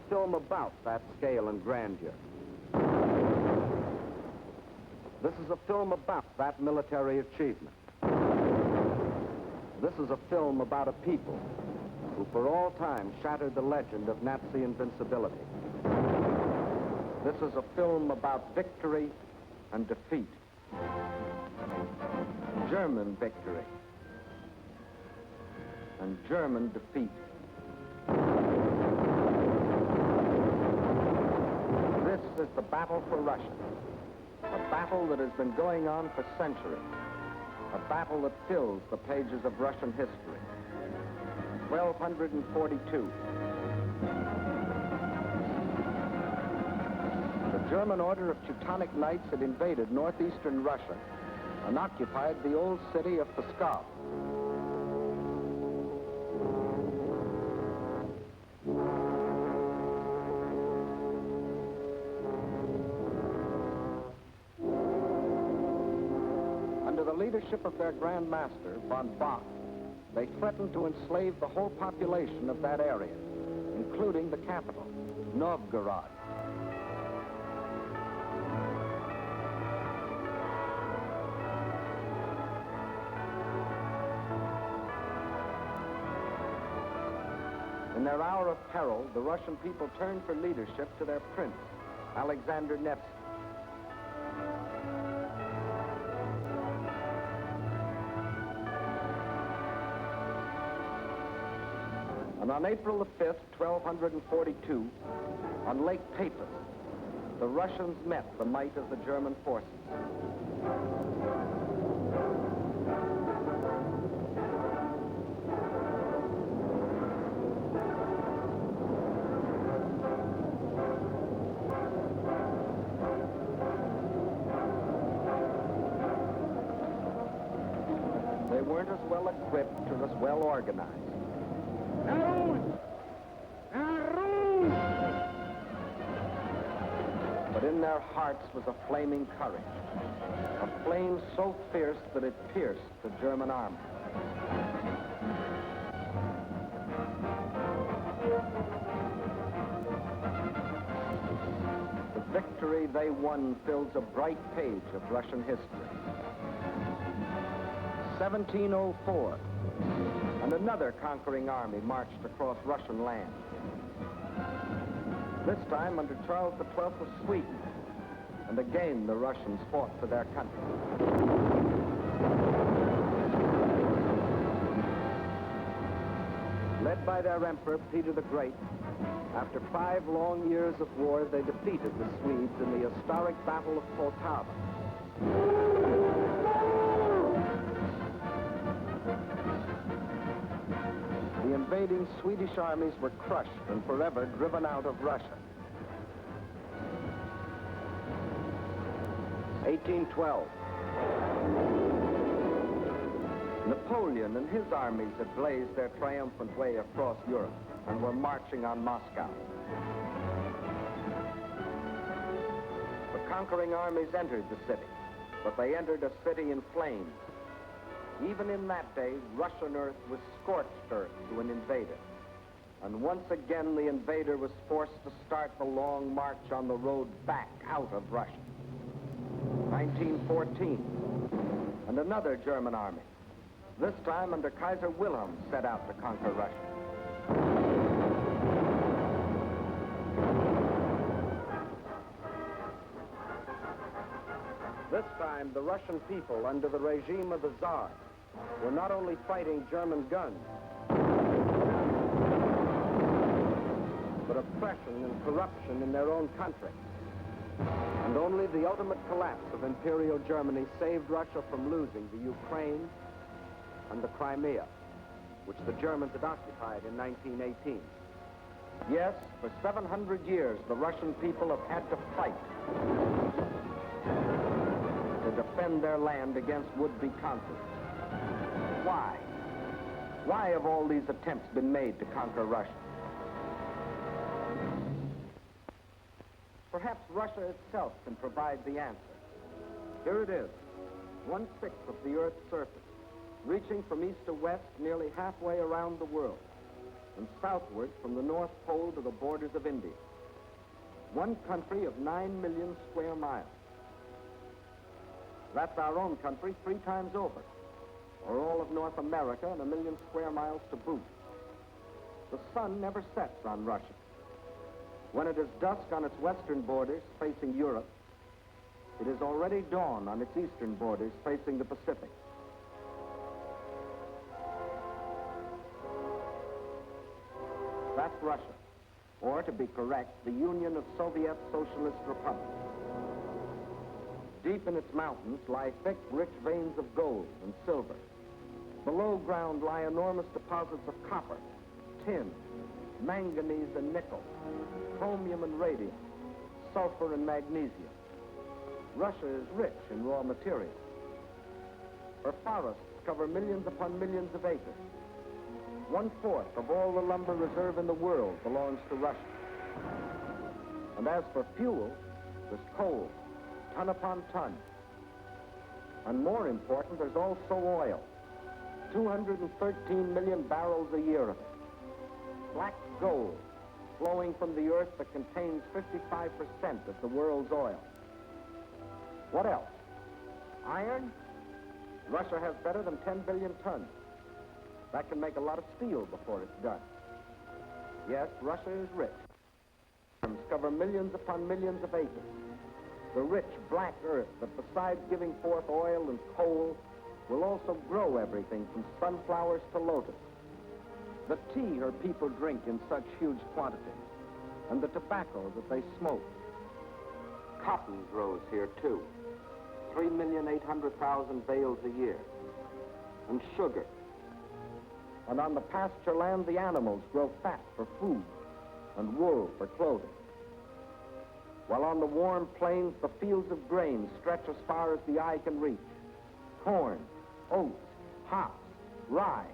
film about that scale and grandeur. This is a film about that military achievement. This is a film about a people who for all time shattered the legend of Nazi invincibility. This is a film about victory and defeat. German victory and German defeat. This is the battle for Russia, a battle that has been going on for centuries, a battle that fills the pages of Russian history. 1242. The German Order of Teutonic Knights had invaded northeastern Russia and occupied the old city of Pskov. Under the leadership of their Grand Master, von Bock, they threatened to enslave the whole population of that area, including the capital, Novgorod. In their hour of peril, the Russian people turned for leadership to their prince, Alexander Nevsky. And on April the 5th, 1242, on Lake Peipus, the Russians met the might of the German forces. They weren't as well equipped or as well organized. But in their hearts was a flaming courage, a flame so fierce that it pierced the German army. The victory they won fills a bright page of Russian history. 1704, and another conquering army marched across Russian land. This time under Charles XII of Sweden, and again the Russians fought for their country. Led by their emperor, Peter the Great, after 5 long years of war, they defeated the Swedes in the historic Battle of Poltava. The invading Swedish armies were crushed and forever driven out of Russia. 1812. Napoleon and his armies had blazed their triumphant way across Europe and were marching on Moscow. The conquering armies entered the city, but they entered a city in flames. Even in that day, Russian earth was scorched earth to an invader. And once again, the invader was forced to start the long march on the road back out of Russia. 1914, and another German army, this time under Kaiser Wilhelm, set out to conquer Russia. This time, the Russian people, under the regime of the Tsar, were not only fighting German guns, but oppression and corruption in their own country. And only the ultimate collapse of Imperial Germany saved Russia from losing the Ukraine and the Crimea, which the Germans had occupied in 1918. Yes, for 700 years, the Russian people have had to fight to defend their land against would-be conquerors. Why? Why have all these attempts been made to conquer Russia? Perhaps Russia itself can provide the answer. Here it is, 1/6 of the Earth's surface, reaching from east to west nearly halfway around the world. and southward from the North Pole to the borders of India. One country of 9 million square miles. That's our own country 3 times over, or all of North America and 1 million square miles to boot. The sun never sets on Russia. When it is dusk on its western borders facing Europe, it is already dawn on its eastern borders facing the Pacific. That's Russia, or to be correct, the Union of Soviet Socialist Republics. Deep in its mountains lie thick, rich veins of gold and silver. Below ground lie enormous deposits of copper, tin, manganese and nickel, chromium and radium, sulfur and magnesium. Russia is rich in raw materials. Her forests cover millions upon millions of acres. 1/4 of all the lumber reserve in the world belongs to Russia. And as for fuel, there's coal, ton upon ton. And more important, there's also oil. 213 million barrels a year of it. Black gold flowing from the earth that contains 55% of the world's oil. What else? Iron? Russia has better than 10 billion tons. That can make a lot of steel before it's done. Yes, Russia is rich. Farms cover millions upon millions of acres. The rich black earth that besides giving forth oil and coal will also grow everything from sunflowers to lotus. The tea her people drink in such huge quantities, and the tobacco that they smoke. Cotton grows here too, 3,800,000 bales a year. And sugar. And on the pasture land, the animals grow fat for food and wool for clothing. While on the warm plains, the fields of grain stretch as far as the eye can reach. Corn, oats, hops, rye,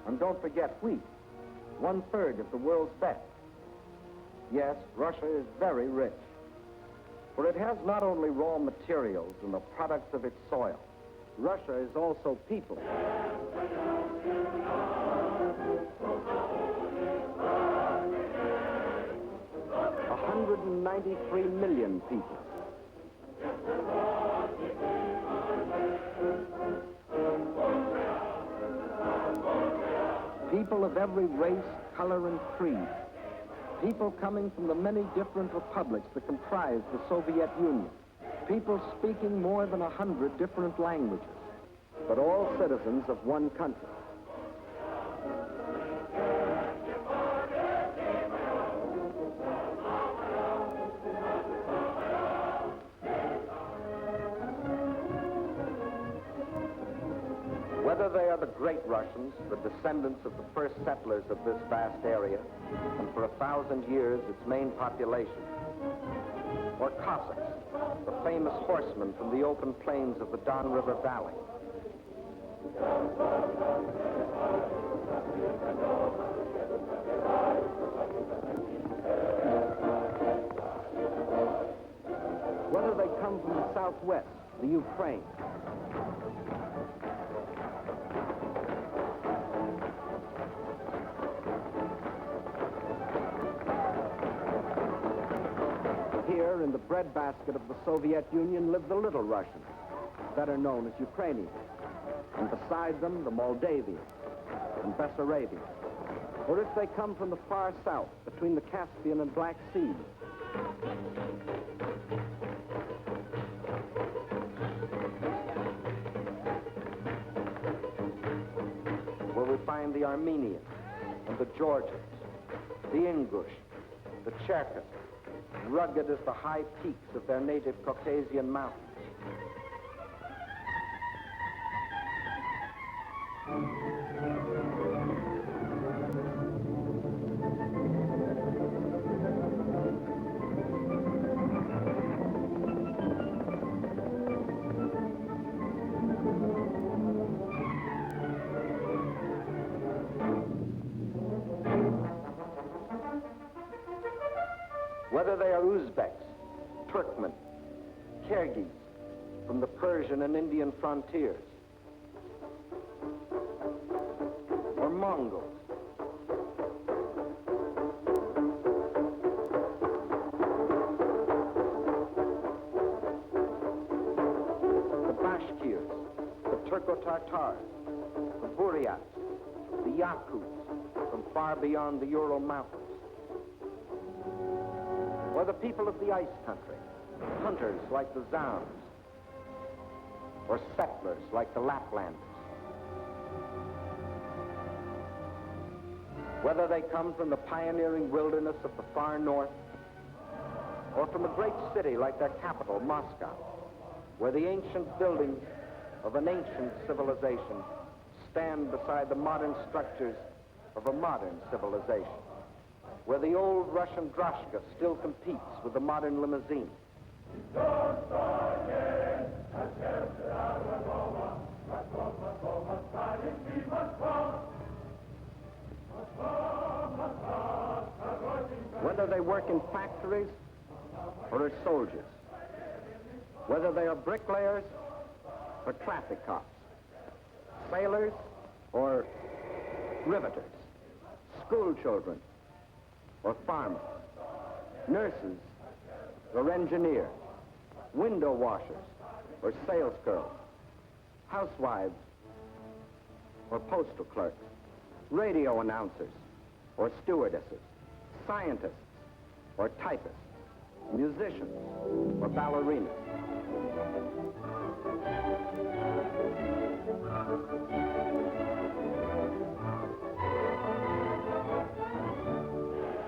and don't forget wheat, 1/3 of the world's best. Yes, Russia is very rich, for it has not only raw materials and the products of its soil. Russia is also people. 193 million people. People of every race, color, and creed. People coming from the many different republics that comprise the Soviet Union. People speaking more than 100 different languages, but all citizens of one country. Whether they are the great Russians, the descendants of the first settlers of this vast area, and for 1,000 years its main population, or Cossacks, the famous horsemen from the open plains of the Don River Valley. Whether they come from the southwest, the Ukraine, here in the breadbasket of the Soviet Union live the little Russians, better known as Ukrainians, and beside them the Moldavians and Bessarabians. Or if they come from the far south, between the Caspian and Black Seas, where we find the Armenians and the Georgians, the Ingush, the Cherkess, rugged as the high peaks of their native Caucasian mountains. Whether they are Uzbeks, Turkmen, Kyrgyz, from the Persian and Indian frontiers, or Mongols, Turco-Tartars, the Buryats, the Yakuts from far beyond the Ural Mountains, or the people of the ice country, hunters like the Zouns, or settlers like the Laplanders. Whether they come from the pioneering wilderness of the far north, or from a great city like their capital, Moscow, where the ancient buildings of an ancient civilization stand beside the modern structures of a modern civilization, where the old Russian droshka still competes with the modern limousine. Whether they work in factories or as soldiers, whether they are bricklayers or traffic cops, sailors or riveters, school children or farmers, nurses or engineers, window washers or sales girls, housewives or postal clerks, radio announcers or stewardesses, scientists or typists, musicians or ballerinas.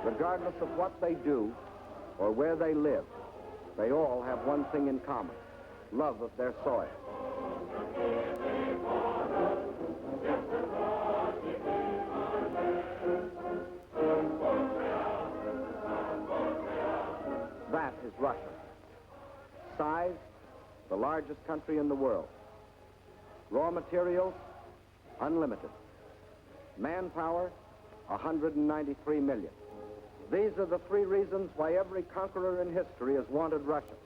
Regardless of what they do or where they live, they all have one thing in common: love of their soil. That is Russia. Size, the largest country in the world. Raw materials, unlimited. Manpower, 193 million. These are the three reasons why every conqueror in history has wanted Russia.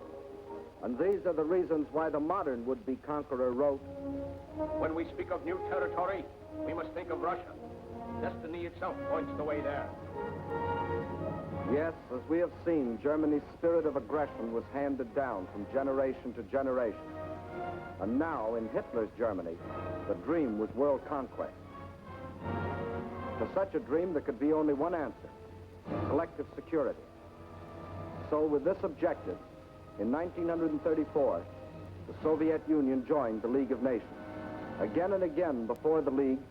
And these are the reasons why the modern would-be conqueror wrote, "When we speak of new territory, we must think of Russia. Destiny itself points the way there." Yes, as we have seen, Germany's spirit of aggression was handed down from generation to generation. And now, in Hitler's Germany, the dream was world conquest. For such a dream, there could be only one answer: collective security. So, with this objective, in 1934, the Soviet Union joined the League of Nations. Again and again before the League,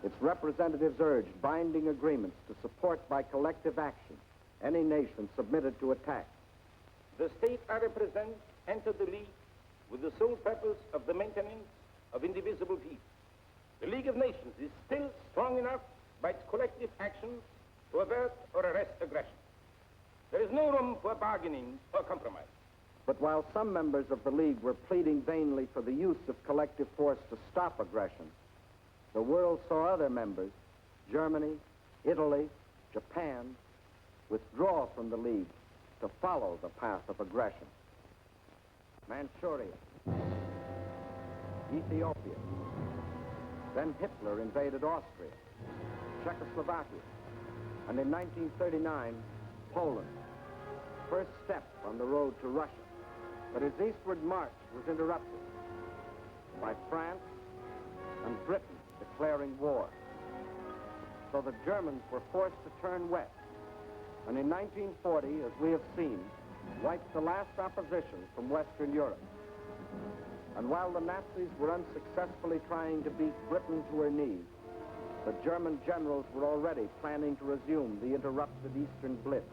its representatives urged binding agreements to support by collective action any nation submitted to attack. The states I represent entered the League with the sole purpose of the maintenance of indivisible peace. The League of Nations is still strong enough by its collective actions to avert or arrest aggression. There is no room for bargaining or compromise. But while some members of the League were pleading vainly for the use of collective force to stop aggression, the world saw other members, Germany, Italy, Japan, withdraw from the League to follow the path of aggression. Manchuria, Ethiopia, then Hitler invaded Austria, Czechoslovakia, and in 1939, Poland. First step on the road to Russia. But his eastward march was interrupted by France and Britain declaring war. So the Germans were forced to turn west. And in 1940, as we have seen, wiped the last opposition from Western Europe. And while the Nazis were unsuccessfully trying to beat Britain to her knees, the German generals were already planning to resume the interrupted Eastern Blitz.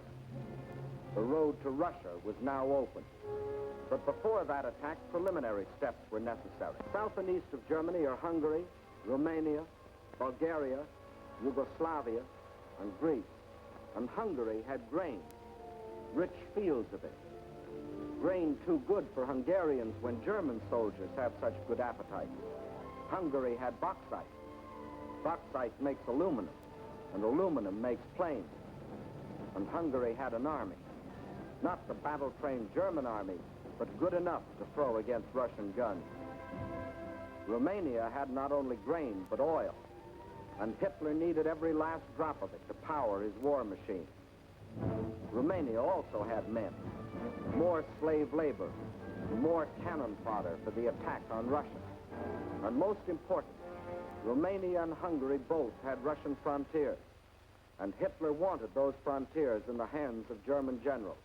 The road to Russia was now open. But before that attack, preliminary steps were necessary. South and east of Germany are Hungary, Romania, Bulgaria, Yugoslavia, and Greece. And Hungary had grain, rich fields of it. Grain too good for Hungarians when German soldiers have such good appetite. Hungary had bauxite. Bauxite makes aluminum, and aluminum makes planes. And Hungary had an army. Not the battle-trained German army, but good enough to throw against Russian guns. Romania had not only grain, but oil. And Hitler needed every last drop of it to power his war machine. Romania also had men, more slave labor, more cannon fodder for the attack on Russia. And most important, Romania and Hungary both had Russian frontiers, and Hitler wanted those frontiers in the hands of German generals.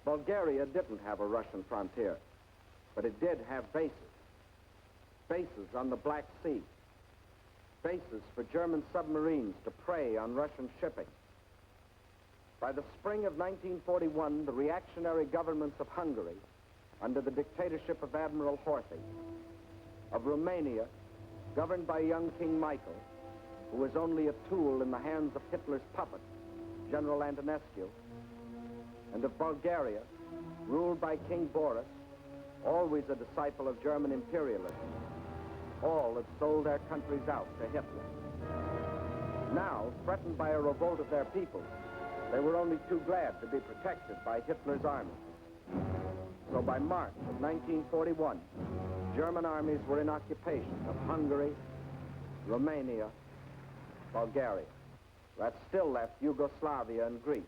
Bulgaria didn't have a Russian frontier, but it did have bases. Bases on the Black Sea. Bases for German submarines to prey on Russian shipping. By the spring of 1941, the reactionary governments of Hungary, under the dictatorship of Admiral Horthy, of Romania, governed by young King Michael, who was only a tool in the hands of Hitler's puppet, General Antonescu, and of Bulgaria, ruled by King Boris, always a disciple of German imperialism. All had sold their countries out to Hitler. Now, threatened by a revolt of their peoples, they were only too glad to be protected by Hitler's army. So by March of 1941, German armies were in occupation of Hungary, Romania, Bulgaria. That still left Yugoslavia and Greece.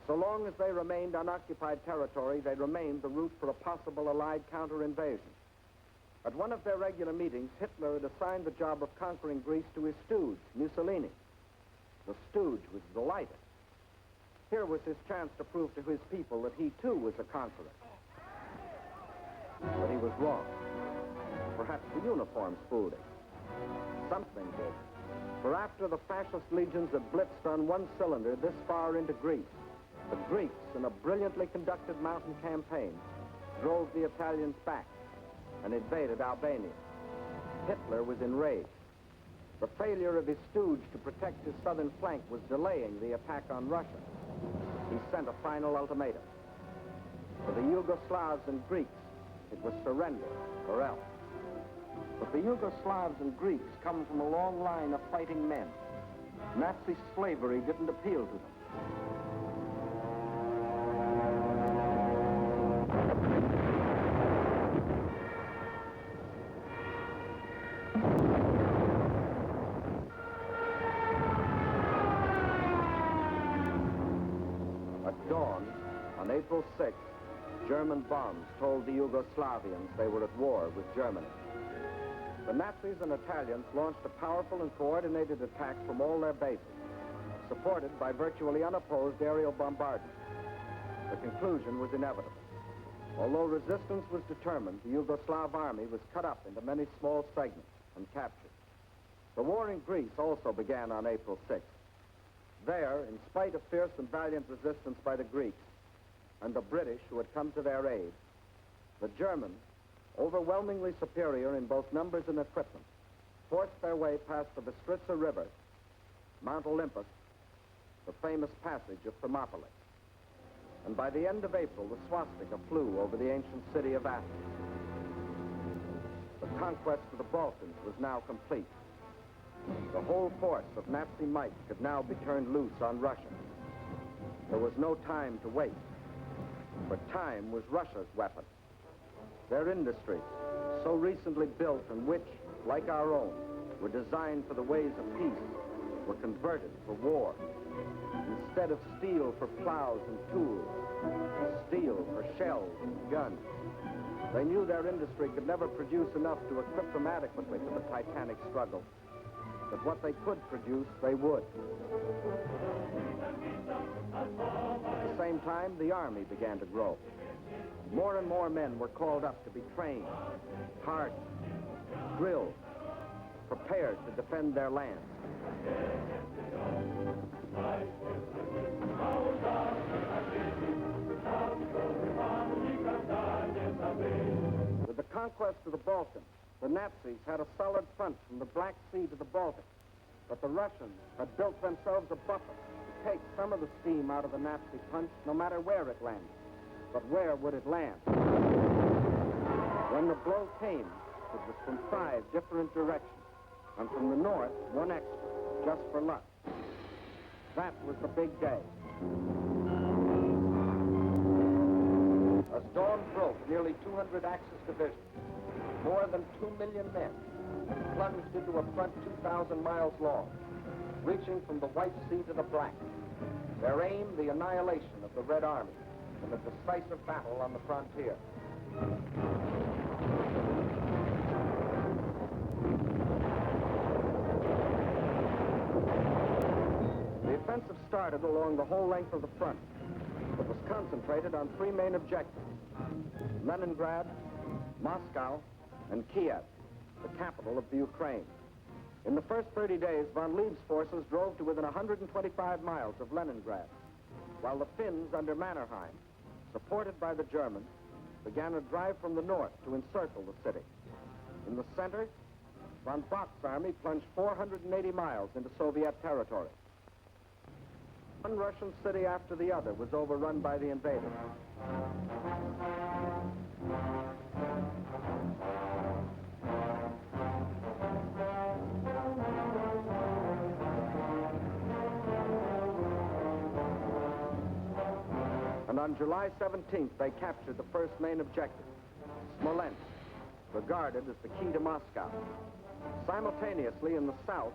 So long as they remained unoccupied territory, they remained the route for a possible Allied counter-invasion. At one of their regular meetings, Hitler had assigned the job of conquering Greece to his stooge, Mussolini. The stooge was delighted. Here was his chance to prove to his people that he, too, was a conqueror. But he was wrong. Perhaps the uniforms fooled him. Something did. For after the fascist legions had blitzed on one cylinder this far into Greece, the Greeks, in a brilliantly conducted mountain campaign, drove the Italians back and invaded Albania. Hitler was enraged. The failure of his stooge to protect his southern flank was delaying the attack on Russia. He sent a final ultimatum. For the Yugoslavs and Greeks, it was surrender or else. But the Yugoslavs and Greeks come from a long line of fighting men. Nazi slavery didn't appeal to them. At dawn, on April 6th, German bombs told the Yugoslavians they were at war with Germany. The Nazis and Italians launched a powerful and coordinated attack from all their bases, supported by virtually unopposed aerial bombardment. The conclusion was inevitable. Although resistance was determined, the Yugoslav army was cut up into many small segments and captured. The war in Greece also began on April 6th. There, in spite of fierce and valiant resistance by the Greeks and the British who had come to their aid, the Germans, overwhelmingly superior in both numbers and equipment, forced their way past the Bistritsa River, Mount Olympus, the famous passage of Thermopylae. And by the end of April, the swastika flew over the ancient city of Athens. The conquest of the Balkans was now complete. The whole force of Nazi might could now be turned loose on Russia. There was no time to waste, for time was Russia's weapon. Their industries, so recently built and which, like our own, were designed for the ways of peace, were converted for war. Instead of steel for plows and tools, steel for shells and guns. They knew their industry could never produce enough to equip them adequately for the titanic struggle. But what they could produce, they would. At the same time, the army began to grow. More and more men were called up to be trained, hardened, drilled, prepared to defend their land. With the conquest of the Balkans, the Nazis had a solid front from the Black Sea to the Baltic, but the Russians had built themselves a buffer to take some of the steam out of the Nazi punch, no matter where it landed. But where would it land? When the blow came, it was from 5 different directions, and from the north, 1 extra, just for luck. That was the big day. As dawn broke, nearly 200 Axis divisions, more than 2 million men, plunged into a front 2,000 miles long, reaching from the White Sea to the Black. Their aim, the annihilation of the Red Army in a decisive battle on the frontier. offensive started along the whole length of the front. It was concentrated on three main objectives: Leningrad, Moscow, and Kiev, the capital of the Ukraine. In the first 30 days, von Lieb's forces drove to within 125 miles of Leningrad, while the Finns under Mannerheim, supported by the Germans, began a drive from the north to encircle the city. In the center, von Bock's army plunged 480 miles into Soviet territory. One Russian city after the other was overrun by the invaders. And on July 17th, they captured the first main objective, Smolensk, regarded as the key to Moscow. Simultaneously, in the south,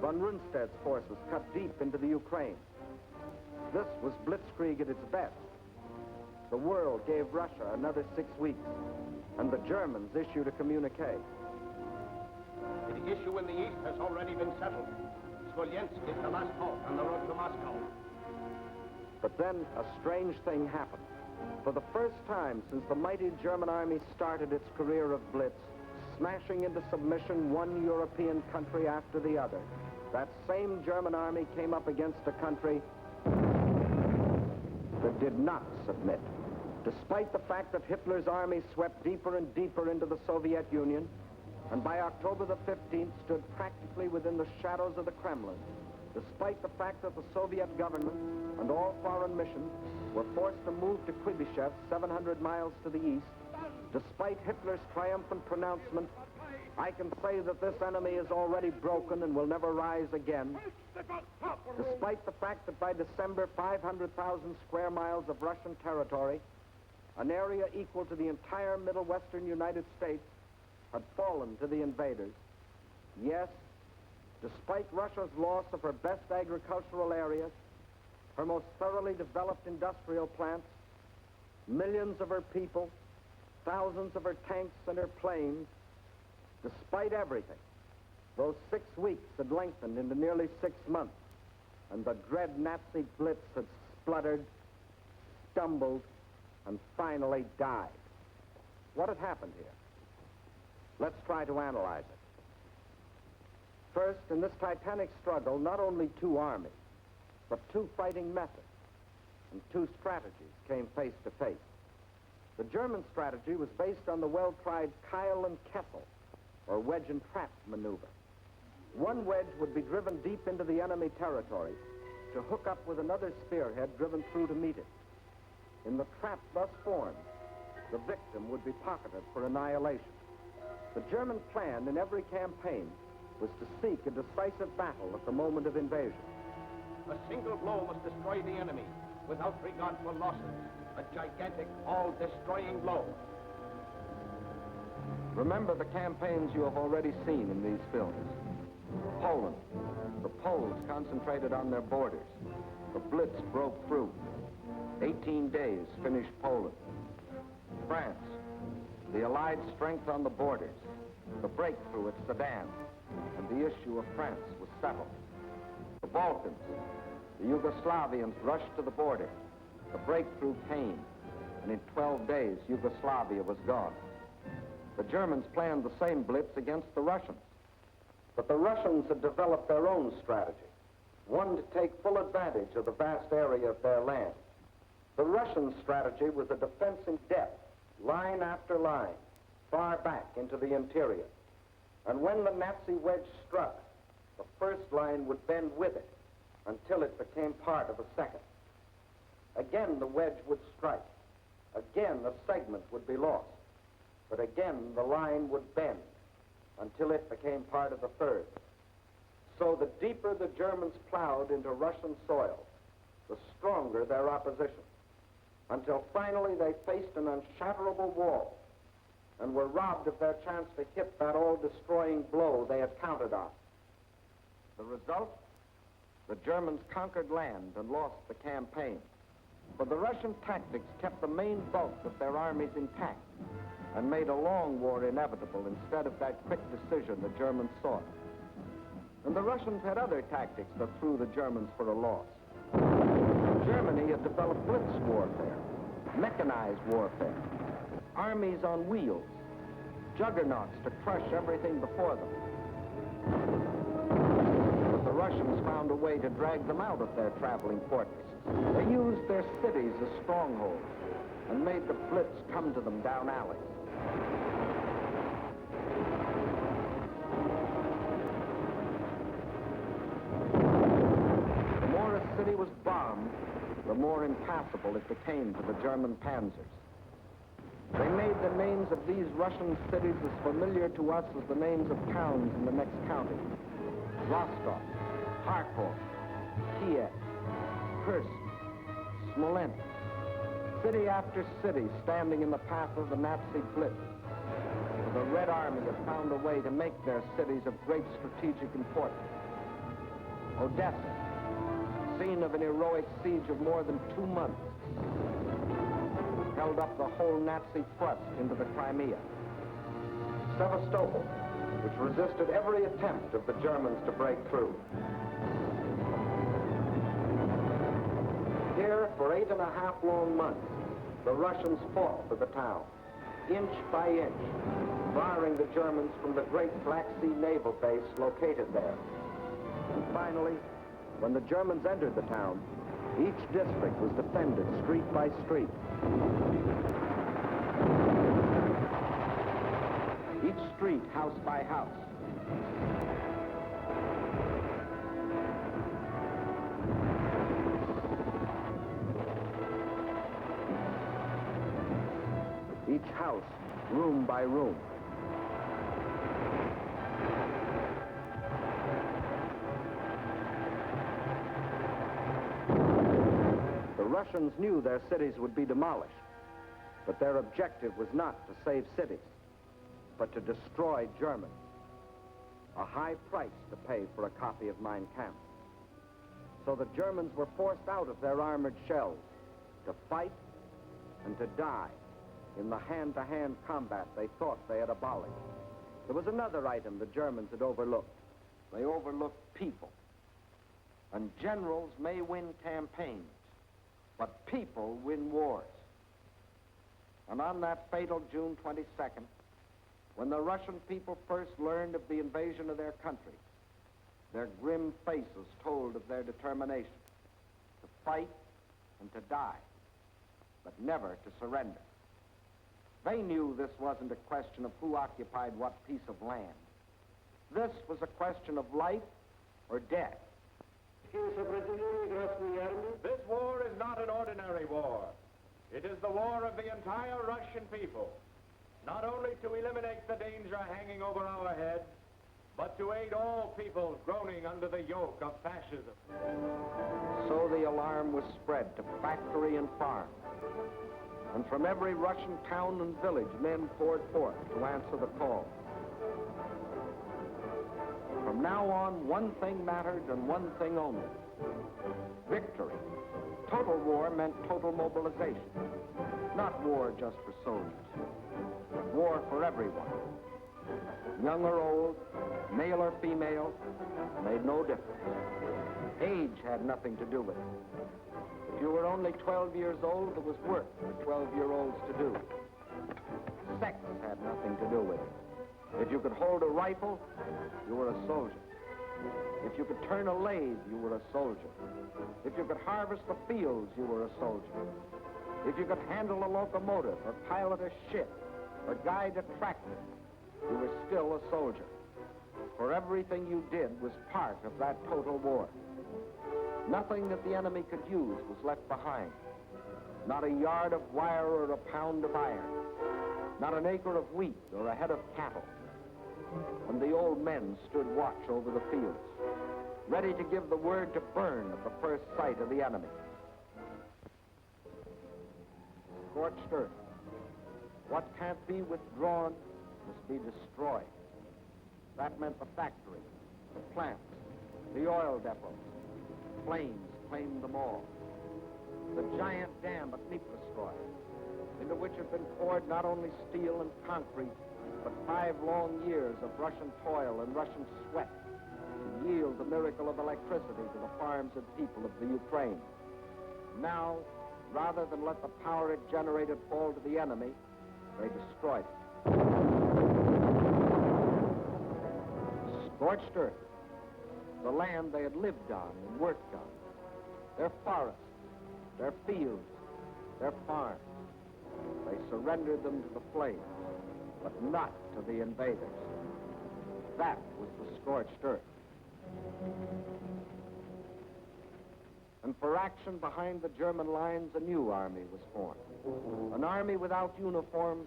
von Rundstedt's forces cut deep into the Ukraine. This was blitzkrieg at its best. The world gave Russia another 6 weeks, and the Germans issued a communique. The issue in the east has already been settled. Smolensk is the last halt on the road to Moscow. But then a strange thing happened. For the first time since the mighty German army started its career of blitz, smashing into submission one European country after the other, that same German army came up against a country that did not submit. Despite the fact that Hitler's army swept deeper and deeper into the Soviet Union, and by October the 15th stood practically within the shadows of the Kremlin, despite the fact that the Soviet government and all foreign missions were forced to move to Kuibyshev 700 miles to the east, despite Hitler's triumphant pronouncement, I can say that this enemy is already broken and will never rise again. Despite the fact that by December, 500,000 square miles of Russian territory, an area equal to the entire Middle Western United States, had fallen to the invaders. Yes, despite Russia's loss of her best agricultural areas, her most thoroughly developed industrial plants, millions of her people, thousands of her tanks and her planes, despite everything, those 6 weeks had lengthened into nearly 6 months, and the dread Nazi blitz had spluttered, stumbled, and finally died. What had happened here? Let's try to analyze it. First, in this titanic struggle, not only two armies, but two fighting methods and two strategies came face to face. The German strategy was based on the well-tried Keil and Kessel, or wedge and trap maneuver. One wedge would be driven deep into the enemy territory to hook up with another spearhead driven through to meet it. In the trap thus formed, the victim would be pocketed for annihilation. The German plan in every campaign was to seek a decisive battle at the moment of invasion. A single blow must destroy the enemy without regard for losses. A gigantic, all-destroying blow. Remember the campaigns you have already seen in these films. Poland. The Poles concentrated on their borders. The Blitz broke through. 18 days finished Poland. France. The Allied strength on the borders. The breakthrough at Sedan. And the issue of France was settled. The Balkans. The Yugoslavians rushed to the border. The breakthrough came, and in 12 days, Yugoslavia was gone. The Germans planned the same blitz against the Russians. But the Russians had developed their own strategy, one to take full advantage of the vast area of their land. The Russian strategy was a defense in depth, line after line, far back into the interior. And when the Nazi wedge struck, the first line would bend with it until it became part of a second. Again, the wedge would strike. Again, a segment would be lost. But again, the line would bend until it became part of the third. So the deeper the Germans plowed into Russian soil, the stronger their opposition, until finally they faced an unshatterable wall and were robbed of their chance to hit that all-destroying blow they had counted on. The result? The Germans conquered land and lost the campaign. But the Russian tactics kept the main bulk of their armies intact and made a long war inevitable instead of that quick decision the Germans sought. And the Russians had other tactics that threw the Germans for a loss. Germany had developed blitz warfare, mechanized warfare, armies on wheels, juggernauts to crush everything before them. But the Russians found a way to drag them out of their traveling fortresses. They used their cities as strongholds and made the blitz come to them down alleys. The more a city was bombed, the more impassable it became to the German panzers. They made the names of these Russian cities as familiar to us as the names of towns in the next county. Rostov, Kharkov, Kiev, Kursk, Smolensk. City after city standing in the path of the Nazi blitz. The Red Army had found a way to make their cities of great strategic importance. Odessa, scene of an heroic siege of more than 2 months, held up the whole Nazi thrust into the Crimea. Sevastopol, which resisted every attempt of the Germans to break through. Here, for 8.5 long months, the Russians fought for the town, inch by inch, barring the Germans from the great Black Sea naval base located there. And finally, when the Germans entered the town, each district was defended street by street. Each street house by house. Each house, room by room. The Russians knew their cities would be demolished, but their objective was not to save cities, but to destroy Germany. A high price to pay for a copy of Mein Kampf. So the Germans were forced out of their armored shells to fight and to die in the hand-to-hand combat they thought they had abolished. There was another item the Germans had overlooked. They overlooked people. And generals may win campaigns, but people win wars. And on that fatal June 22nd, when the Russian people first learned of the invasion of their country, their grim faces told of their determination to fight and to die, but never to surrender. They knew this wasn't a question of who occupied what piece of land. This was a question of life or death. This war is not an ordinary war. It is the war of the entire Russian people. Not only to eliminate the danger hanging over our heads, but to aid all peoples groaning under the yoke of fascism. So the alarm was spread to factory and farm. And from every Russian town and village, men poured forth to answer the call. From now on, one thing mattered and one thing only: victory. Total war meant total mobilization. Not war just for soldiers, but war for everyone. Young or old, male or female, made no difference. Age had nothing to do with it. If you were only 12 years old, there was work for 12-year-olds to do. Sex had nothing to do with it. If you could hold a rifle, you were a soldier. If you could turn a lathe, you were a soldier. If you could harvest the fields, you were a soldier. If you could handle a locomotive or pilot a ship or guide a tractor, you were still a soldier. For everything you did was part of that total war. Nothing that the enemy could use was left behind. Not a yard of wire or a pound of iron. Not an acre of wheat or a head of cattle. And the old men stood watch over the fields, ready to give the word to burn at the first sight of the enemy. Scorched earth. What can't be withdrawn must be destroyed. That meant the factory, the plants, the oil depots. Flames claimed them all. The giant dam at Dnipro, into which had been poured not only steel and concrete, but 5 long years of Russian toil and Russian sweat to yield the miracle of electricity to the farms and people of the Ukraine. Now, rather than let the power it generated fall to the enemy, they destroyed it. Scorched earth, the land they had lived on and worked on, their forests, their fields, their farms. They surrendered them to the flames, but not to the invaders. That was the scorched earth. And for action behind the German lines, a new army was formed. An army without uniforms,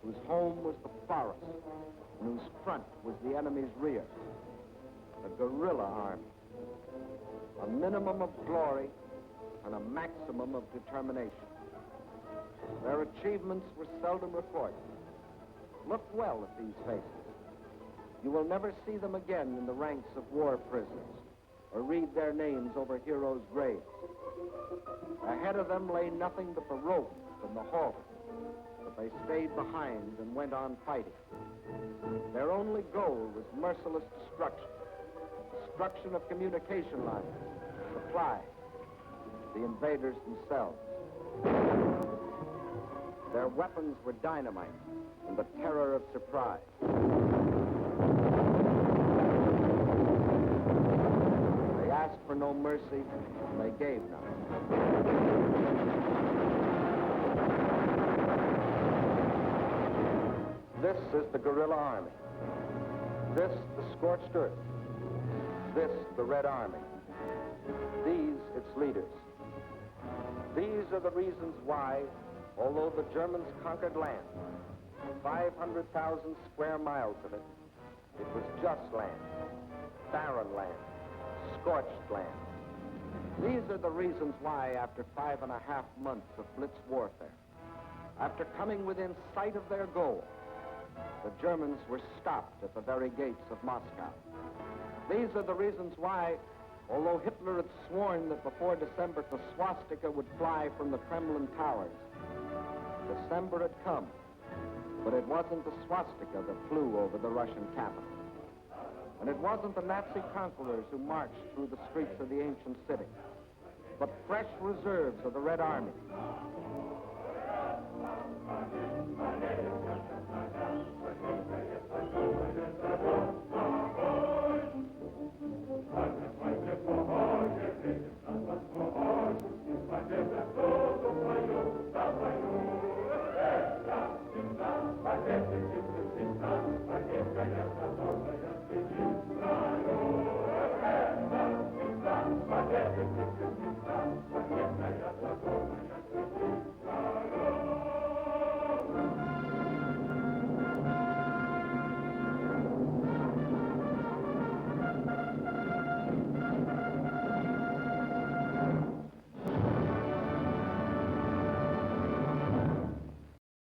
whose home was the forest, and whose front was the enemy's rear. A guerrilla army. A minimum of glory and a maximum of determination. Their achievements were seldom recorded. Look well at these faces. You will never see them again in the ranks of war prisoners or read their names over heroes' graves. Ahead of them lay nothing but the rope and the halter, but they stayed behind and went on fighting. Their only goal was merciless destruction of communication lines, supply, the invaders themselves. Their weapons were dynamite and the terror of surprise. They asked for no mercy, and they gave none. This is the guerrilla army. This, the scorched earth. This, the Red Army. These, its leaders. These are the reasons why, although the Germans conquered land, 500,000 square miles of it, it was just land, barren land, scorched land. These are the reasons why, after 5.5 months of blitz warfare, after coming within sight of their goal, the Germans were stopped at the very gates of Moscow. These are the reasons why, although Hitler had sworn that before December the swastika would fly from the Kremlin towers, December had come, but it wasn't the swastika that flew over the Russian capital. And it wasn't the Nazi conquerors who marched through the streets of the ancient city, but fresh reserves of the Red Army,